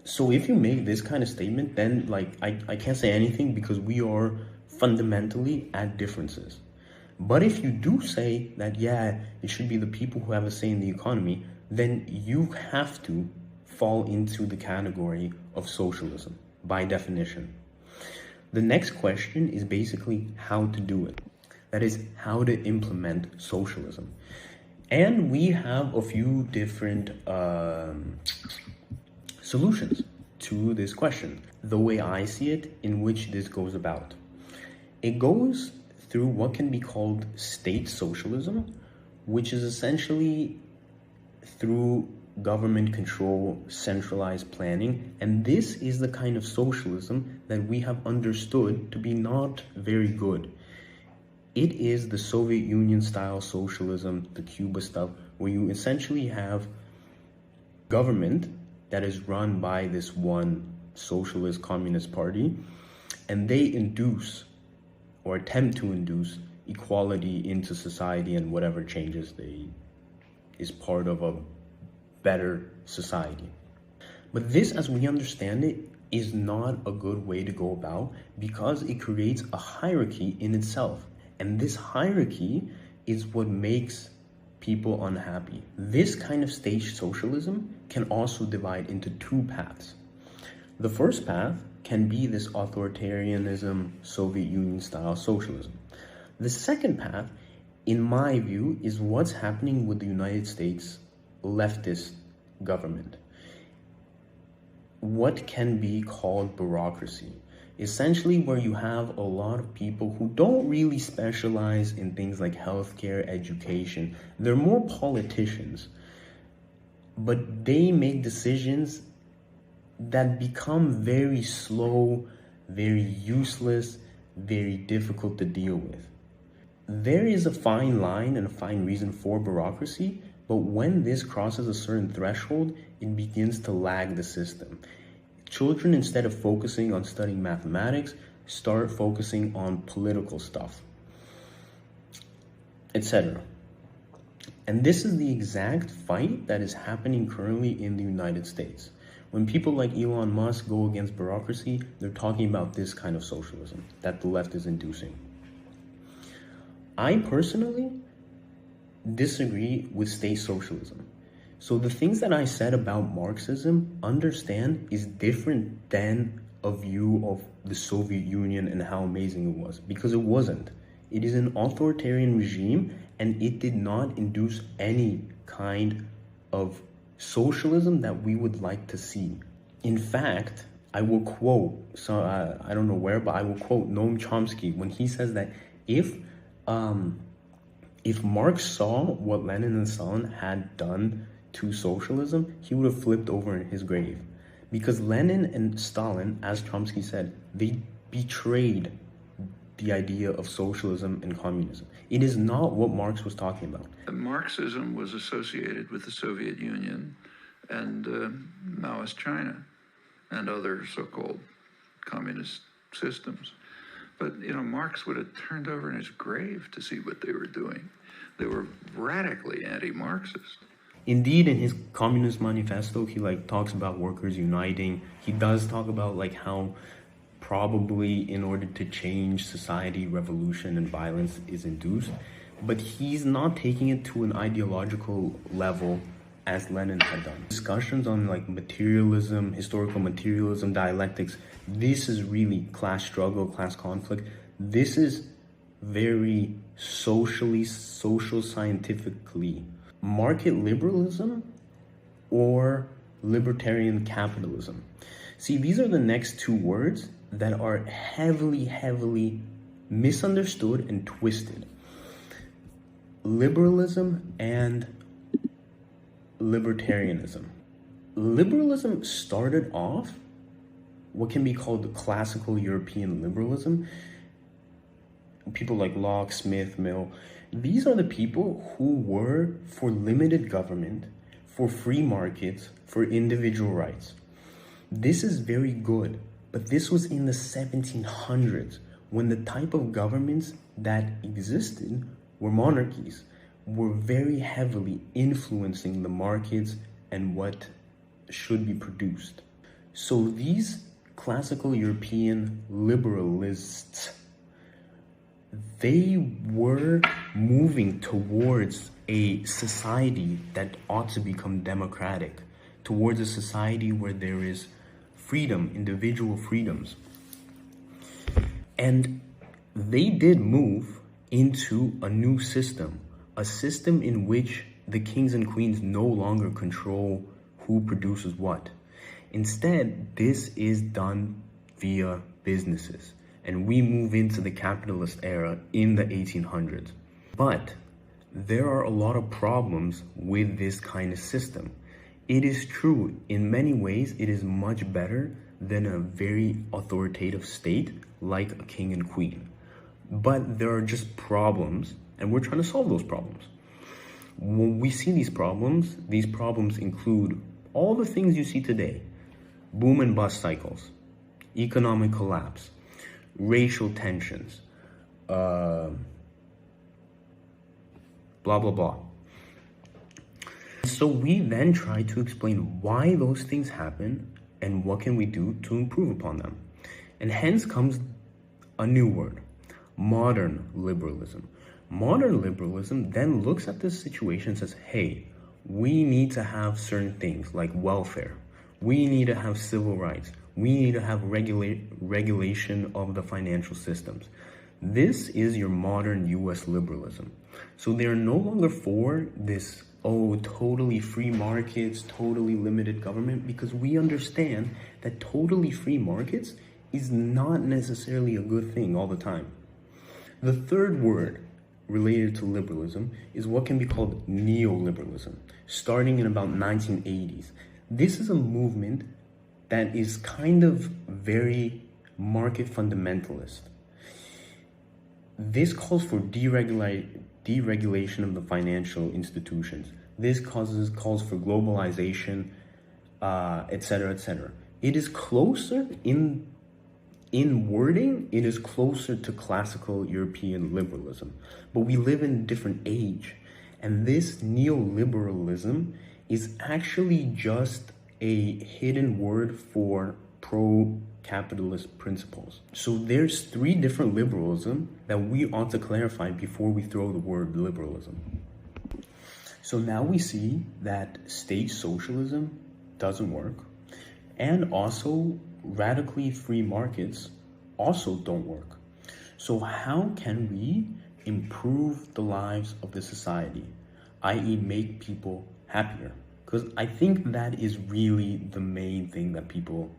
So if you make this kind of statement, then like I can't say anything because we are fundamentally at differences. But if you do say that, yeah, it should be the people who have a say in the economy, then you have to fall into the category of socialism by definition. The next question is basically how to do it. That is, how to implement socialism. And we have a few different solutions to this question. The way I see it, in which this goes about. It goes through what can be called state socialism, which is essentially through government control, centralized planning, and this is the kind of socialism that we have understood to be not very good. It is the Soviet Union style socialism, the Cuba stuff, where you essentially have government that is run by this one socialist communist party, and they induce or attempt to induce equality into society, and whatever changes is part of a better society. But this, as we understand it, is not a good way to go about because it creates a hierarchy in itself. And this hierarchy is what makes people unhappy. This kind of state socialism can also divide into two paths. The first path can be this authoritarianism, Soviet Union style socialism. The second path, in my view, is what's happening with the United States leftist government. What can be called bureaucracy. Essentially where you have a lot of people who don't really specialize in things like healthcare, education. They're more politicians, but they make decisions that become very slow, very useless, very difficult to deal with. There is a fine line and a fine reason for bureaucracy, but when this crosses a certain threshold, it begins to lag the system. Children, instead of focusing on studying mathematics, start focusing on political stuff, etc. And this is the exact fight that is happening currently in the United States. When people like Elon Musk go against bureaucracy, they're talking about this kind of socialism that the left is inducing. I personally disagree with state socialism. So the things that I said about Marxism, understand, is different than a view of the Soviet Union and how amazing it was, because it wasn't. It is an authoritarian regime, and it did not induce any kind of socialism that we would like to see. In fact, I will quote, I don't know where, but I will quote Noam Chomsky when he says that if Marx saw what Lenin and Stalin had done to socialism, he would have flipped over in his grave. Because Lenin and Stalin, as Chomsky said, they betrayed the idea of socialism and communism. It is not what Marx was talking about. Marxism was associated with the Soviet Union and Maoist China and other so-called communist systems. But, Marx would have turned over in his grave to see what they were doing. They were radically anti-Marxist. Indeed, in his Communist Manifesto, he talks about workers uniting. He does talk about how probably in order to change society, revolution and violence is induced. But he's not taking it to an ideological level as Lenin had done. Discussions on materialism, historical materialism, dialectics, this is really class struggle, class conflict. This is very social scientifically. Market liberalism or libertarian capitalism. See, these are the next two words that are heavily misunderstood and twisted. Liberalism and libertarianism. Liberalism started off what can be called the classical European liberalism. People like Locke, Smith, Mill, these are the people who were for limited government, for free markets, for individual rights. This is very good, but this was in the 1700s when the type of governments that existed were monarchies, were very heavily influencing the markets and what should be produced. So these classical European liberalists, they were moving towards a society that ought to become democratic, towards a society where there is freedom, individual freedoms. And they did move into a new system, a system in which the kings and queens no longer control who produces what. Instead, this is done via businesses, and we move into the capitalist era in the 1800s. But there are a lot of problems with this kind of system. It is true, in many ways, it is much better than a very authoritative state like a king and queen. But there are just problems, and we're trying to solve those problems. When we see these problems include all the things you see today: boom and bust cycles, economic collapse, racial tensions, blah, blah, blah. So we then try to explain why those things happen and what can we do to improve upon them. And hence comes a new word: modern liberalism. Modern liberalism then looks at this situation and says, hey, we need to have certain things like welfare. We need to have civil rights. We need to have regulation of the financial systems. This is your modern US liberalism. So they are no longer for this, totally free markets, totally limited government, because we understand that totally free markets is not necessarily a good thing all the time. The third word related to liberalism is what can be called neoliberalism, starting in about 1980s. This is a movement that is kind of very market fundamentalist. This calls for deregulation of the financial institutions. This calls for globalization, etc., etc. It is closer in wording, it is closer to classical European liberalism. But we live in a different age. And this neoliberalism is actually just a hidden word for pro-capitalist principles. So there's three different liberalism that we ought to clarify before we throw the word liberalism. So now we see that state socialism doesn't work, and also radically free markets also don't work. So how can we improve the lives of the society, i.e. make people happier? Because I think that is really the main thing that people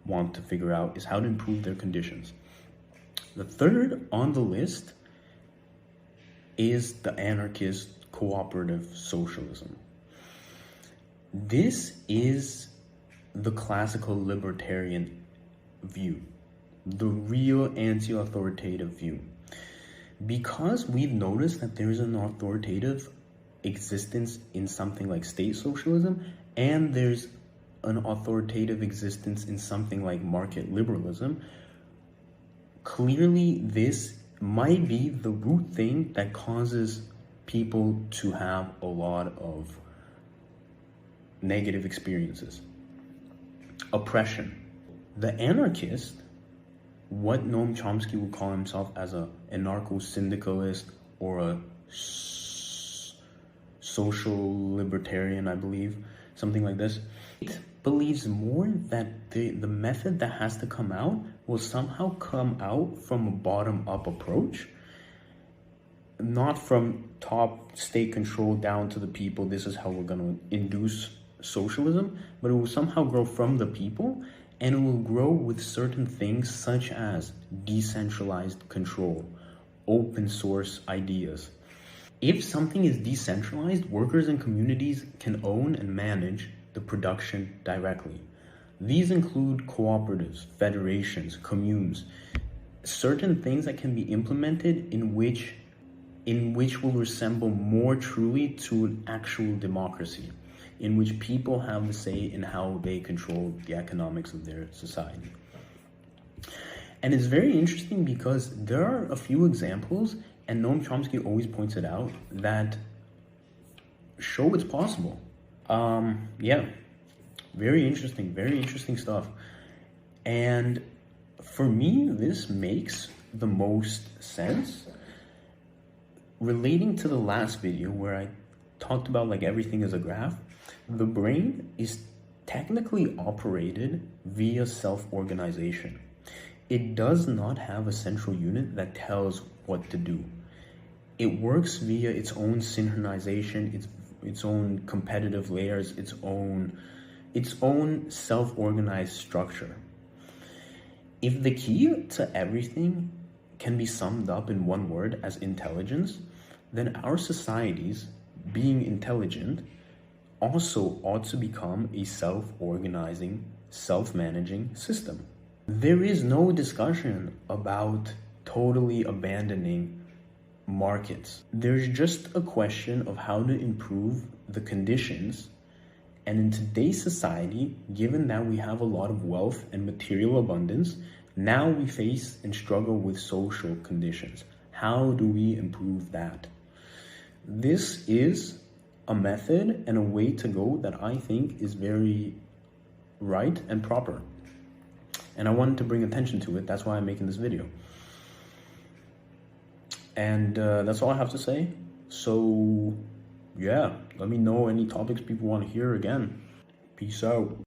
want to figure out, is how to improve their conditions. The third on the list is the anarchist cooperative socialism. This is the classical libertarian view, the real anti-authoritative view. Because we've noticed that there is an authoritative existence in something like state socialism, and there's an authoritative existence in something like market liberalism, clearly this might be the root thing that causes people to have a lot of negative experiences. Oppression. The anarchist, what Noam Chomsky would call himself as a anarcho-syndicalist or a social libertarian, I believe, something like this, it believes more that the method that has to come out will somehow come out from a bottom-up approach, not from top state control down to the people. This is how we're going to induce socialism, but it will somehow grow from the people, and it will grow with certain things such as decentralized control, open source ideas. If something is decentralized, workers and communities can own and manage the production directly. These include cooperatives, federations, communes, certain things that can be implemented in which will resemble more truly to an actual democracy, in which people have a say in how they control the economics of their society. And it's very interesting because there are a few examples, and Noam Chomsky always points it out, that show it's possible. Very interesting stuff. And for me, this makes the most sense relating to the last video where I talked about like everything is a graph. The brain is technically operated via self-organization. It does not have a central unit that tells what to do. It works via its own synchronization, its own competitive layers, its own self-organized structure. If the key to everything can be summed up in one word as intelligence, then our societies, being intelligent, also ought to become a self-organizing, self-managing system. There is no discussion about totally abandoning markets. There's just a question of how to improve the conditions. And in today's society, given that we have a lot of wealth and material abundance, now we face and struggle with social conditions. How do we improve that? This is a method and a way to go that I think is very right and proper. And I wanted to bring attention to it. That's why I'm making this video. And that's all I have to say. So, yeah, let me know any topics people want to hear again. Peace out.